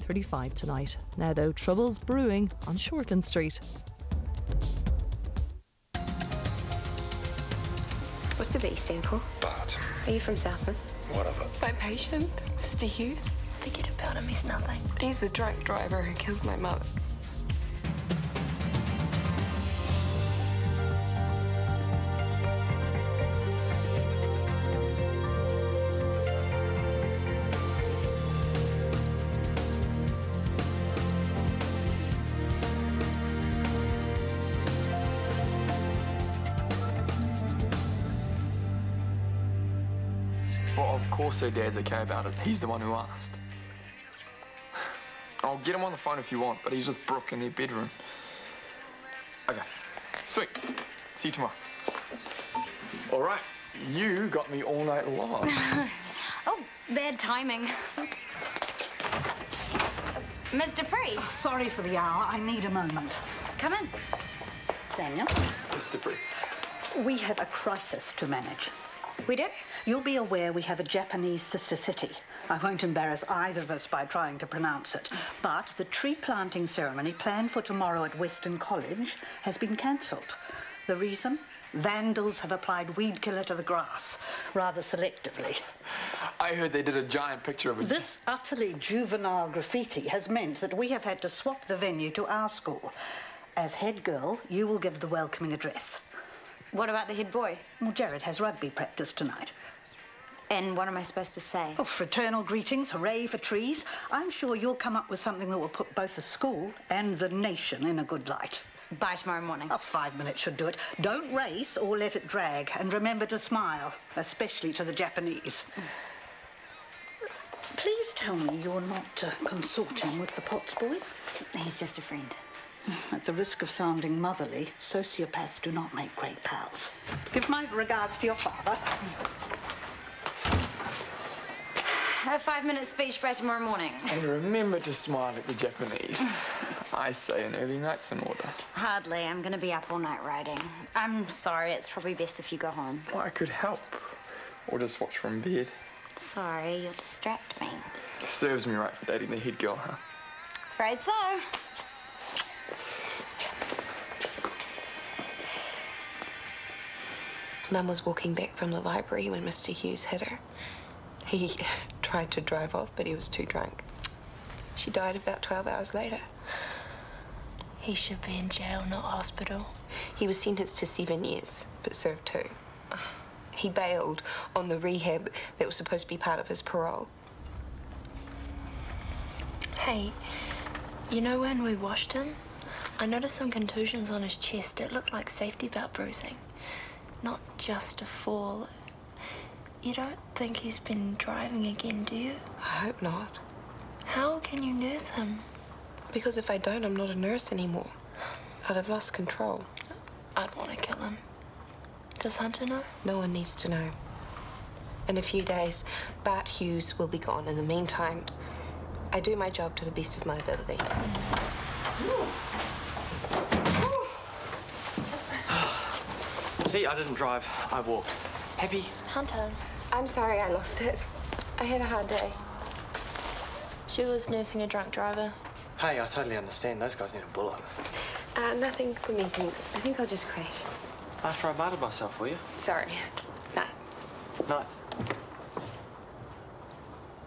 9:35 tonight. Now though, trouble's brewing on Shortland Street. What's the B stand for? But. Are you from Southland? What of it? My patient, Mr. Hughes. Forget about him, he's nothing. He's the drunk driver who killed my mother. Well, of course her dad's okay about it. He's the one who asked. I'll get him on the phone if you want, but he's with Brooke in their bedroom. Okay, sweet. See you tomorrow. All right, you got me all night long. Oh, bad timing. Mr. Dupree. Oh, sorry for the hour. I need a moment. Come in. Daniel. Mr. Dupree. We have a crisis to manage. We do? You'll be aware we have a Japanese sister city. I won't embarrass either of us by trying to pronounce it, but the tree planting ceremony planned for tomorrow at Western College has been cancelled. The reason? Vandals have applied weed killer to the grass, rather selectively. I heard they did a giant picture of it. This utterly juvenile graffiti has meant that we have had to swap the venue to our school. As head girl, you will give the welcoming address. What about the head boy? Well, Jared has rugby practice tonight. And what am I supposed to say? Oh, fraternal greetings, hooray for trees. I'm sure you'll come up with something that will put both the school and the nation in a good light. By tomorrow morning. Oh, 5 minutes should do it. Don't race or let it drag. And remember to smile, especially to the Japanese. Please tell me you're not consorting with the Potts boy. He's just a friend. At the risk of sounding motherly, sociopaths do not make great pals. Give my regards to your father. A 5-minute speech by tomorrow morning. And remember to smile at the Japanese. I say an early night's in order. Hardly. I'm going to be up all night writing. I'm sorry. It's probably best if you go home. Well, I could help. Or just watch from bed. Sorry, you'll distract me. Serves me right for dating the head girl, huh? Afraid so. Mum was walking back from the library when Mr. Hughes hit her. He tried to drive off, but he was too drunk. She died about 12 hours later. He should be in jail, not hospital. He was sentenced to 7 years, but served 2. He bailed on the rehab that was supposed to be part of his parole. Hey, you know when we washed him? I noticed some contusions on his chest that looked like safety belt bruising. Not just a fall. You don't think he's been driving again, do you? I hope not. How can you nurse him? Because if I don't, I'm not a nurse anymore. I'd have lost control. I'd want to kill him. Does Hunter know? No one needs to know. In a few days, Bart Hughes will be gone. In the meantime, I do my job to the best of my ability. See, I didn't drive. I walked. Happy? Hunter. I'm sorry I lost it. I had a hard day. She was nursing a drunk driver. Hey, I totally understand. Those guys need a bullet. Nothing for me, thanks. I think I'll just crash. After I bartered myself, will you? Sorry. Night. Night.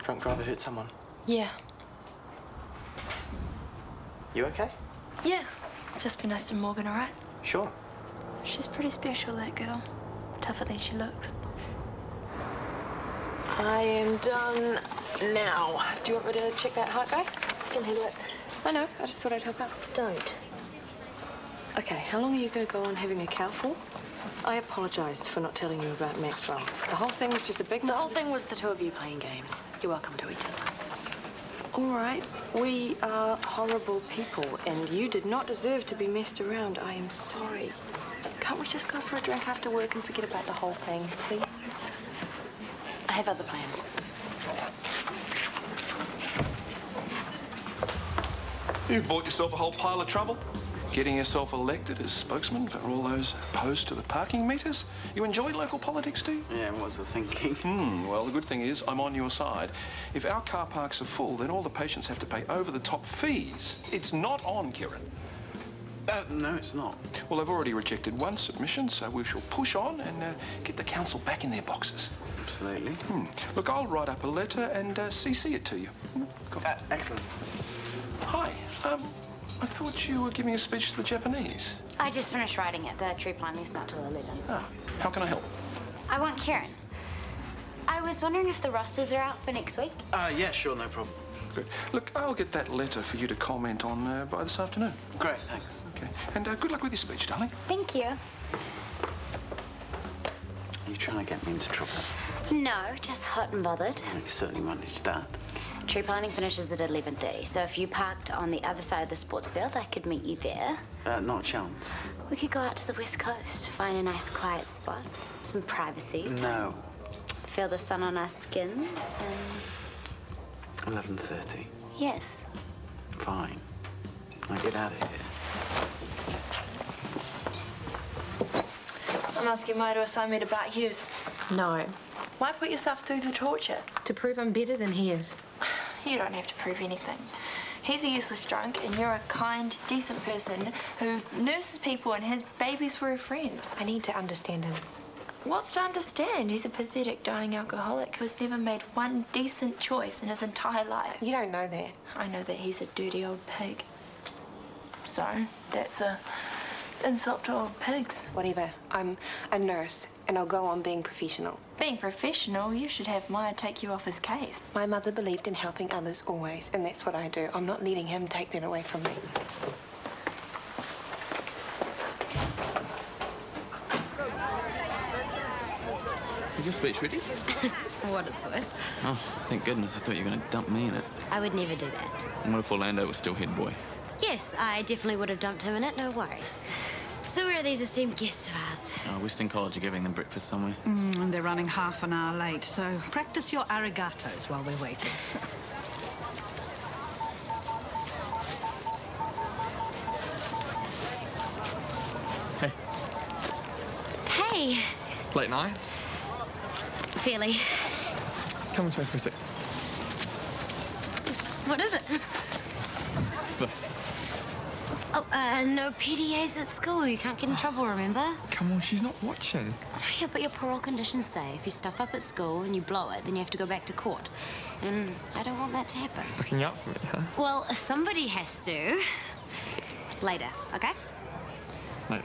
Drunk driver hurt someone. Yeah. You okay? Yeah. Just be nice to Morgan, all right? Sure. She's pretty special, that girl. Tougher than she looks. I am done now. Do you want me to check that heart guy? Can handle it. I know. I just thought I'd help out. Don't. Okay, how long are you going to go on having a cow for? I apologised for not telling you about Maxwell. The whole thing was just a big The whole thing was the two of you playing games. You're welcome to each other. All right, we are horrible people, and you did not deserve to be messed around. I am sorry. Can't we just go for a drink after work and forget about the whole thing, please? I have other plans. You bought yourself a whole pile of trouble. Getting yourself elected as spokesman for all those opposed to the parking meters? You enjoy local politics, do you? Yeah, what's the thinking? Well, the good thing is I'm on your side. If our car parks are full, then all the patients have to pay over-the-top fees. It's not on, Kieran. No, it's not. Well, they've already rejected one submission, so we shall push on and get the council back in their boxes. Absolutely. Look, I'll write up a letter and CC it to you. Excellent. Hi. I thought you were giving a speech to the Japanese. I just finished writing it. The tree planting's not till 11. So. How can I help? I want Kieran. I was wondering if the rosters are out for next week. Yeah, sure, no problem. Good. Look, I'll get that letter for you to comment on by this afternoon. Great, thanks. Okay. And good luck with your speech, darling. Thank you. Are you trying to get me into trouble? No, just hot and bothered. Well, you certainly managed that. Tree planting finishes at 11:30, so if you parked on the other side of the sports field, I could meet you there. Not a chance. We could go out to the west coast, find a nice quiet spot, some privacy. No. Feel the sun on our skins and... 11:30. Yes. Fine. Now get out of here. I'm asking Maya to assign me to Bart Hughes. No. Why put yourself through the torture? To prove I'm better than he is. You don't have to prove anything. He's a useless drunk, and you're a kind, decent person who nurses people and has babies for her friends. I need to understand him. What's to understand? He's a pathetic, dying alcoholic who has never made one decent choice in his entire life. You don't know that. I know that he's a dirty old pig. So, that's a insult to old pigs. Whatever. I'm a nurse, and I'll go on being professional. Being professional, you should have Maya take you off his case. My mother believed in helping others always, and that's what I do. I'm not letting him take that away from me. Is your speech ready? For what it's worth. Oh, thank goodness. I thought you were going to dump me in it. I would never do that. And what if Orlando was still head boy? Yes, I definitely would have dumped him in it, no worries. So where are these esteemed guests of ours? Western College are giving them breakfast somewhere. And they're running half an hour late, so practice your arigatos while we're waiting. Hey. Hey, Late night? Feely. Come this way for a sec. What is it? This. Oh, no PDAs at school. You can't get in trouble, remember? Come on, she's not watching. Oh, yeah, but your parole conditions say if you stuff up at school and you blow it, then you have to go back to court. And I don't want that to happen. Looking out for me, huh? Well, somebody has to. Later, okay? Later.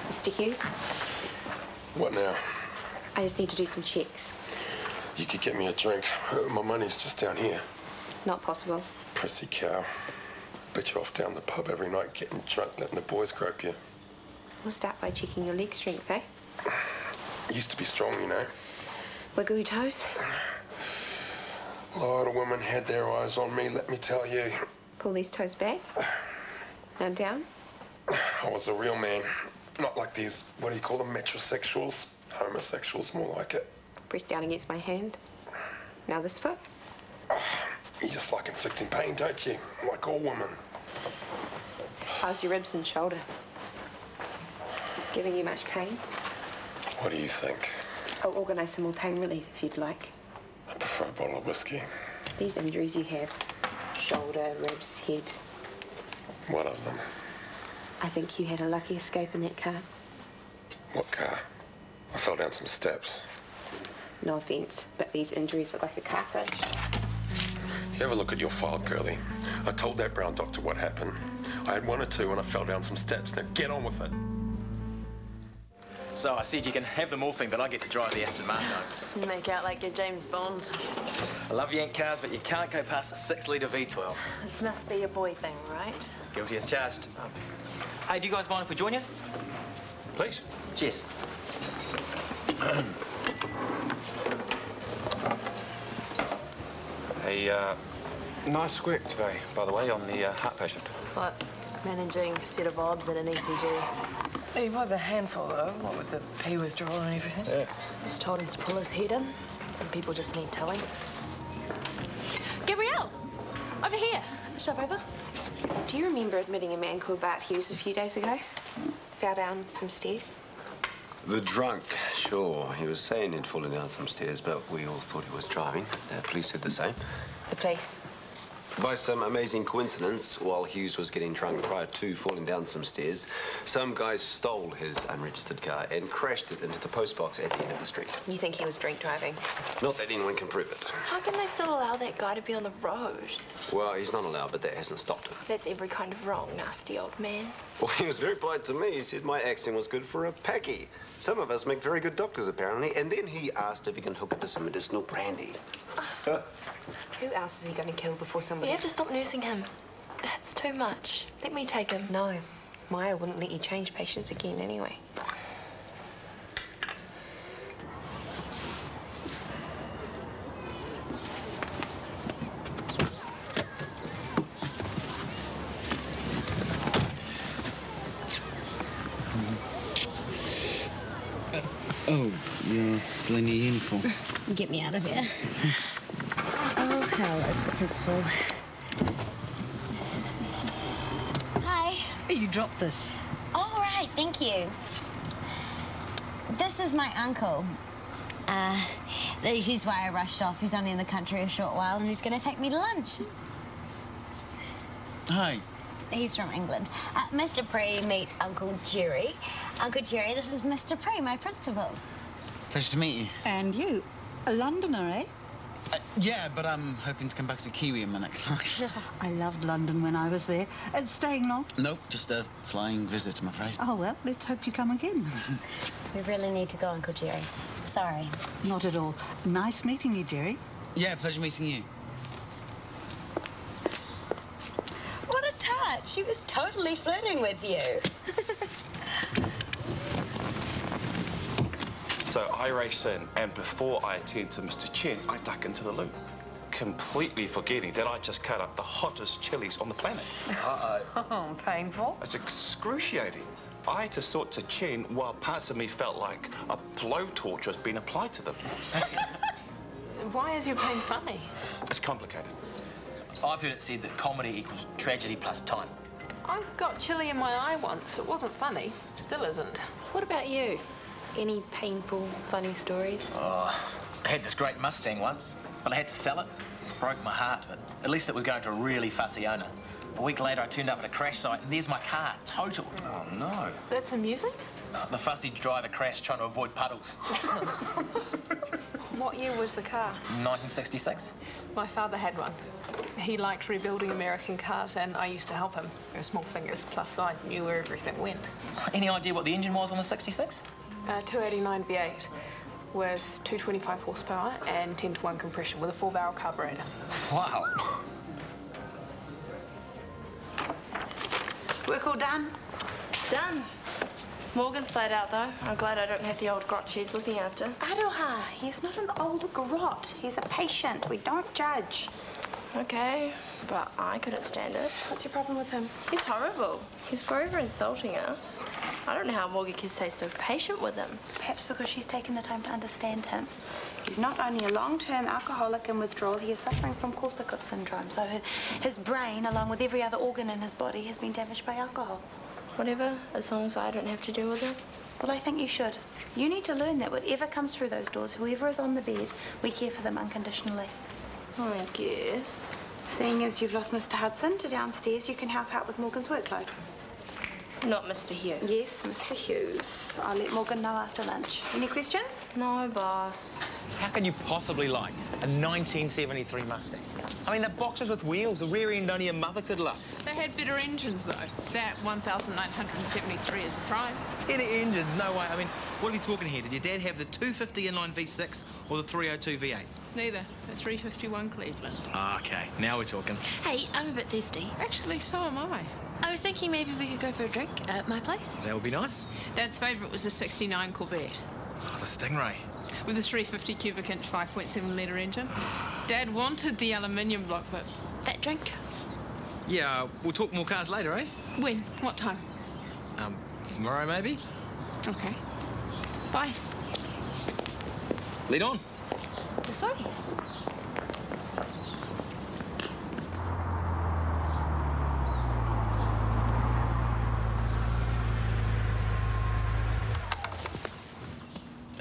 Mr. Hughes, What now? I just need to do some checks. You could get me a drink. My money's just down here. Not possible. Prissy cow. Bet you off down the pub every night getting drunk, letting the boys grope you. We'll start by checking your leg strength, eh? Used to be strong, you know. Wiggle your toes. A lot of women had their eyes on me, let me tell you. Pull these toes back. Now down. I was a real man. Not like these, what do you call them, metrosexuals? Homosexuals, more like it. Press down against my hand. Now this foot. You just like inflicting pain, don't you? Like all women. How's your ribs and shoulder? Giving you much pain? What do you think? I'll organise some more pain relief if you'd like. I prefer a bottle of whiskey. These injuries you have, shoulder, ribs, head. What of them? I think you had a lucky escape in that car. What car? I fell down some steps. No offence, but these injuries look like a car crash. You ever look at your file, girlie? I told that brown doctor what happened. I had one or two and I fell down some steps. Now get on with it. So I said you can have the morphine, but I get to drive the Aston Martin. Make out like you're James Bond. I love yank cars, but you can't go past a 6-litre V12. This must be a boy thing, right? Guilty as charged. Hey, do you guys mind if we join you? Please. Cheers. Hey, nice work today, by the way, on the heart patient. What? Managing a set of obs and an ECG. He was a handful, though, what with the pee withdrawal and everything. Yeah. Just told him to pull his head in. Some people just need telling. Gabrielle! Over here. Shove over. Do you remember admitting a man called Bart Hughes a few days ago? Fell down some stairs? The drunk, sure. He was saying he'd fallen down some stairs, but we all thought he was driving. The police said the same. The police? By some amazing coincidence, while Hughes was getting drunk prior to falling down some stairs, some guy stole his unregistered car and crashed it into the postbox at the end of the street. You think he was drink driving? Not that anyone can prove it. How can they still allow that guy to be on the road? Well, he's not allowed, but that hasn't stopped him. That's every kind of wrong, nasty old man. Well, he was very polite to me. He said my accent was good for a packie. Some of us make very good doctors, apparently. And then he asked if he can hook it to some medicinal brandy. Who else is he going to kill before somebody... You have to stop nursing him. It's too much. Let me take him. No. Maya wouldn't let you change patients again anyway. Oh, you're still in your uniform. Get me out of here. Oh, hell, it's the principal. Hi. You dropped this. All right, thank you. This is my uncle. He's why I rushed off. He's only in the country a short while, and he's going to take me to lunch. Hi. He's from England. Mr. Pree, meet Uncle Jerry. Uncle Jerry, this is Mr. Pree, my principal. Pleasure to meet you. And you? A Londoner, eh? Yeah, but I'm hoping to come back as a Kiwi in my next life. I loved London when I was there. Staying long? Nope, just a flying visit, I'm afraid. Oh, well, let's hope you come again. We really need to go, Uncle Jerry. Sorry. Not at all. Nice meeting you, Jerry. Yeah, pleasure meeting you. What a touch. She was totally flirting with you. So I race in, and before I attend to Mr. Chen, I duck into the loo, completely forgetting that I just cut up the hottest chilies on the planet. Oh, painful. It's excruciating. I had to sort to Chen while parts of me felt like a blowtorch was being applied to them. Why is your pain funny? It's complicated. I've heard it said that comedy equals tragedy plus time. I got chili in my eye once. It wasn't funny. Still isn't. What about you? Any painful, funny stories? Oh, I had this great Mustang once, but I had to sell it. Broke my heart, but at least it was going to a really fussy owner. A week later, I turned up at a crash site, and there's my car, totaled. Oh, no. That's amusing? The fussy driver crashed trying to avoid puddles. What year was the car? 1966. My father had one. He liked rebuilding American cars, and I used to help him. Small fingers, plus I knew where everything went. Any idea what the engine was on the 66? 289 V8 with 225 horsepower and 10-to-1 compression with a 4-barrel carburetor. Wow. Work all done? Done. Morgan's flat out, though. I'm glad I don't have the old grot she's looking after. Aroha, he's not an old grot. He's a patient. We don't judge. Okay, but I couldn't stand it. What's your problem with him? He's horrible. He's forever insulting us. I don't know how Morgan can stay so patient with him. Perhaps because she's taken the time to understand him. He's not only a long-term alcoholic in withdrawal, he is suffering from Korsakoff syndrome. So his brain, along with every other organ in his body, has been damaged by alcohol. Whatever, as long as I don't have to deal with it. Well, I think you should. You need to learn that whatever comes through those doors, whoever is on the bed, we care for them unconditionally. I guess. Seeing as you've lost Mr. Hudson to downstairs, you can help out with Morgan's workload. Not Mr. Hughes. Yes, Mr. Hughes. I'll let Morgan know after lunch. Any questions? No, boss. How can you possibly like a 1973 Mustang? I mean, the boxes with wheels, the rear end only a mother could love. They had better engines, though. That 1973 is a prime. Better engines? No way. I mean, what are we talking here? Did your dad have the 250 inline V6 or the 302 V8? Neither. The 351 Cleveland. Ah, OK. Now we're talking. Hey, I'm a bit thirsty. Actually, so am I. I was thinking maybe we could go for a drink at my place. That would be nice. Dad's favourite was the 69 Corvette. Oh, the Stingray. With a 350 cubic inch 5.7-litre engine. Dad wanted the aluminium block, but... That drink? Yeah, we'll talk more cars later, eh? When? What time? Tomorrow, maybe? Okay. Bye. Lead on. This way.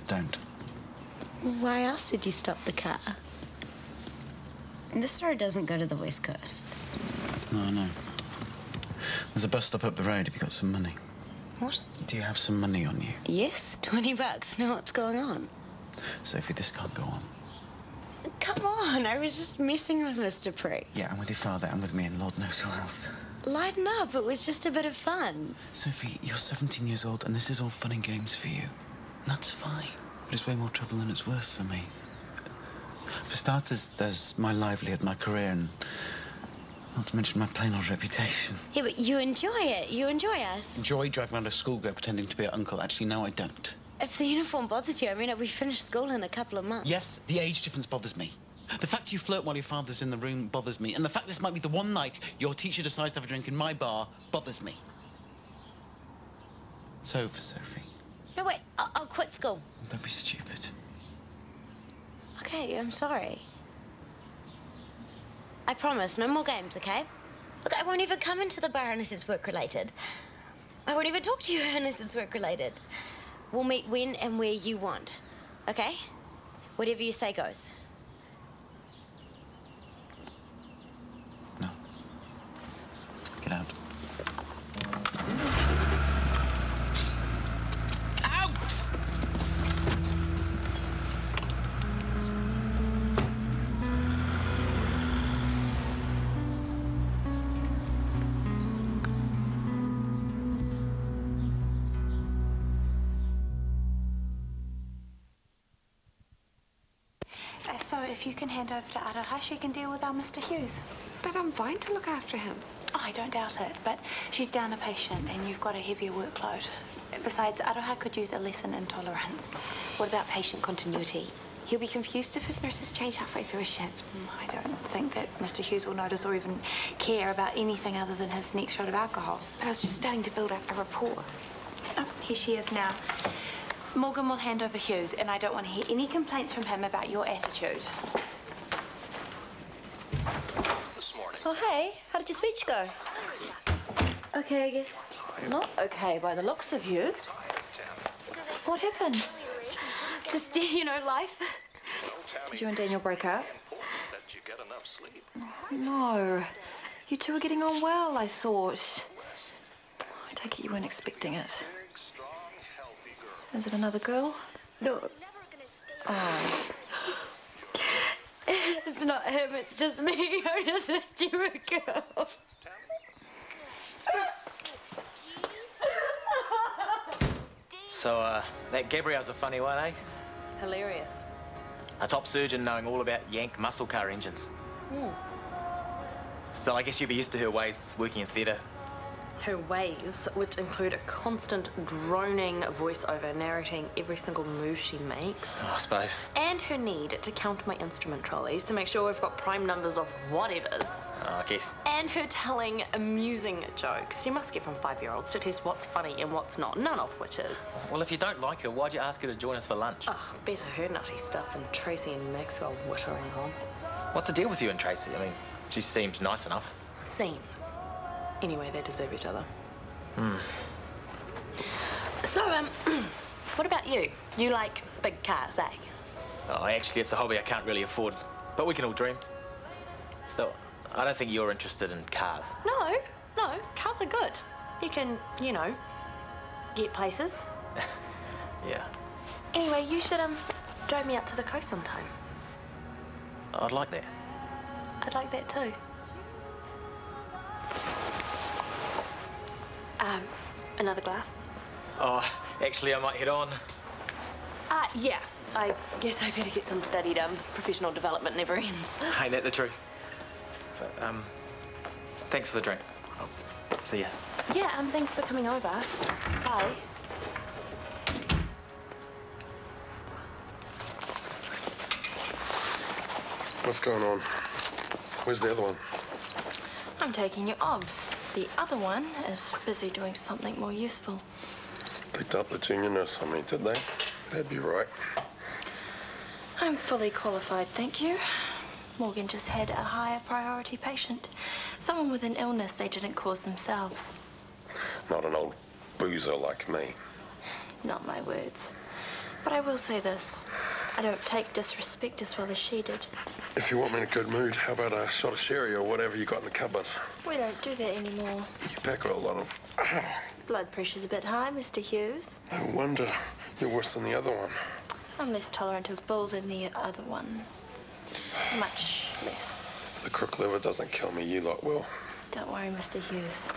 Don't. Why else did you stop the car? This road doesn't go to the West Coast. No, I know. There's a bus stop up the road if you got some money. What? Do you have some money on you? Yes, $20. Now what's going on? Sophie, this can't go on. Come on, I was just messing with Mr. Pre. Yeah, I'm with your father and with me and Lord knows who else. Lighten up, it was just a bit of fun. Sophie, you're 17 years old and this is all fun and games for you. And that's fine. But it's way more trouble than it's worth for me. For starters, there's my livelihood, my career, and not to mention my plain old reputation. Yeah, but you enjoy it. You enjoy us. Enjoy driving around a schoolgirl pretending to be her uncle. Actually, no, I don't. If the uniform bothers you, I mean, we finished school in a couple of months. Yes, the age difference bothers me. The fact you flirt while your father's in the room bothers me. And the fact this might be the one night your teacher decides to have a drink in my bar bothers me. It's over, Sophie. No, wait, I'll quit school. Don't be stupid. Okay, I'm sorry. I promise, no more games, okay? Look, I won't even come into the bar unless it's work-related. I won't even talk to you unless it's work-related. We'll meet when and where you want, okay? Whatever you say goes. No. Get out. So if you can hand over to Aroha, she can deal with our Mr. Hughes. But I'm fine to look after him. Oh, I don't doubt it, but she's down a patient and you've got a heavier workload. Besides, Aroha could use a lesson in tolerance. What about patient continuity? He'll be confused if his nurses change halfway through a shift. I don't think that Mr. Hughes will notice or even care about anything other than his next shot of alcohol. But I was just starting to build up a rapport. Oh, here she is now. Morgan will hand over Hughes, and I don't want to hear any complaints from him about your attitude. Oh, hey, how did your speech go? Okay, I guess. Not okay by the looks of you. What happened? Just, you know, life. Did you and Daniel break up? No. You two were getting on well, I thought. I take it you weren't expecting it. Is it another girl? No. Oh. It's not him, it's just me. I just a stupid girl. So, that Gabrielle's a funny one, eh? Hilarious. A top surgeon knowing all about Yank muscle car engines. Still, I guess you'd be used to her ways working in theatre. Her ways, which include a constant droning voiceover narrating every single move she makes. Oh, I suppose. And her need to count my instrument trolleys to make sure we've got prime numbers of whatevers. Oh, I guess. And her telling amusing jokes she must get from 5-year-olds to test what's funny and what's not, none of which is. Well, if you don't like her, why'd you ask her to join us for lunch? Oh, better her nutty stuff than Tracy and Maxwell whittering on. What's the deal with you and Tracy? I mean, she seems nice enough. Seems. Anyway, they deserve each other. So, what about you? You like big cars, eh? Oh, actually, it's a hobby I can't really afford. But we can all dream. Still, I don't think you're interested in cars. No, cars are good. You can, you know, get places. Yeah. Anyway, you should, drive me up to the coast sometime. I'd like that. I'd like that too. Another glass? Oh, actually, I might head on. Yeah. I guess I better get some study done. Professional development never ends. Ain't that the truth? But, thanks for the drink. I'll see ya. Yeah, thanks for coming over. Bye. What's going on? Where's the other one? I'm taking your obs. The other one is busy doing something more useful. Picked up the junior nurse on me, did they? That'd be right. I'm fully qualified, thank you. Morgan just had a higher priority patient. Someone with an illness they didn't cause themselves. Not an old boozer like me. Not my words. But I will say this. I don't take disrespect as well as she did. If you want me in a good mood, how about a shot of sherry or whatever you got in the cupboard? We don't do that anymore. You pack a lot of... Blood pressure's a bit high, Mr. Hughes. No wonder. You're worse than the other one. I'm less tolerant of bull than the other one. Much less. If the crook liver doesn't kill me, you lot will. Don't worry, Mr. Hughes.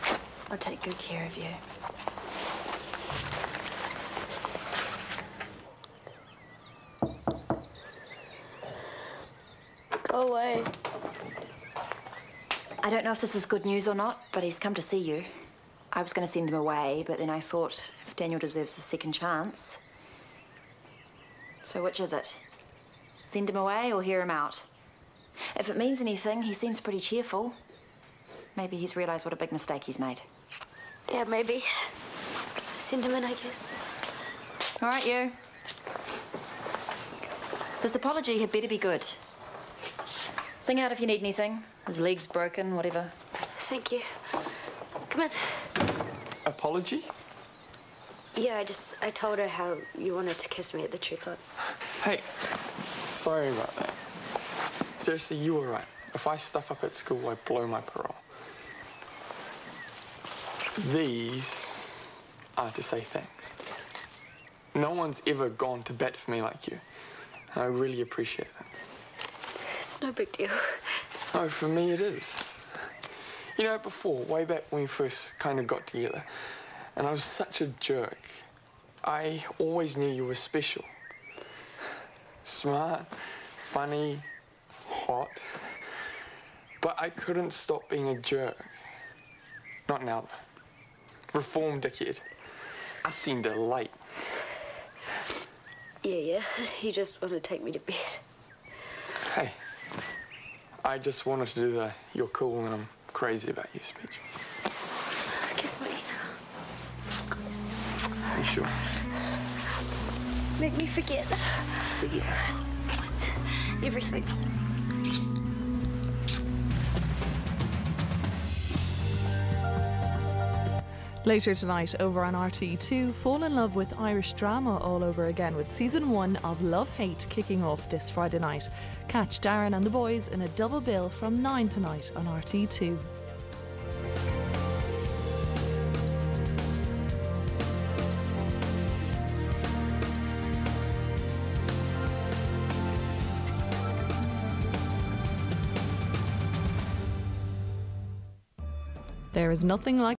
I'll take good care of you. Go away. I don't know if this is good news or not, but he's come to see you. I was going to send him away, but then I thought if Daniel deserves a second chance. So which is it? Send him away or hear him out? If it means anything, he seems pretty cheerful. Maybe he's realised what a big mistake he's made. Yeah, maybe. Send him in, I guess. All right, you. This apology had better be good. Sing out if you need anything. His leg's broken, whatever. Thank you. Come in. Apology? Yeah, I told her how you wanted to kiss me at the tree club. Hey, sorry about that. Seriously, you were right. If I stuff up at school, I blow my parole. These are to say thanks. No one's ever gone to bat for me like you. I really appreciate it. It's no big deal. Oh, for me it is. You know, before, way back when we first kind of got together, and I was such a jerk, I always knew you were special. Smart, funny, hot. But I couldn't stop being a jerk. Not now, though. Reformed dickhead. I seemed a light. Yeah. You just want to take me to bed. Hey, I just wanted to do the "you're cool and I'm crazy about you" speech. Kiss me. Are you sure? Make me forget. Forget everything. Later tonight over on RT2, fall in love with Irish drama all over again with season 1 of Love Hate kicking off this Friday night. Catch Darren and the boys in a double bill from 9 tonight on RT2. There is nothing like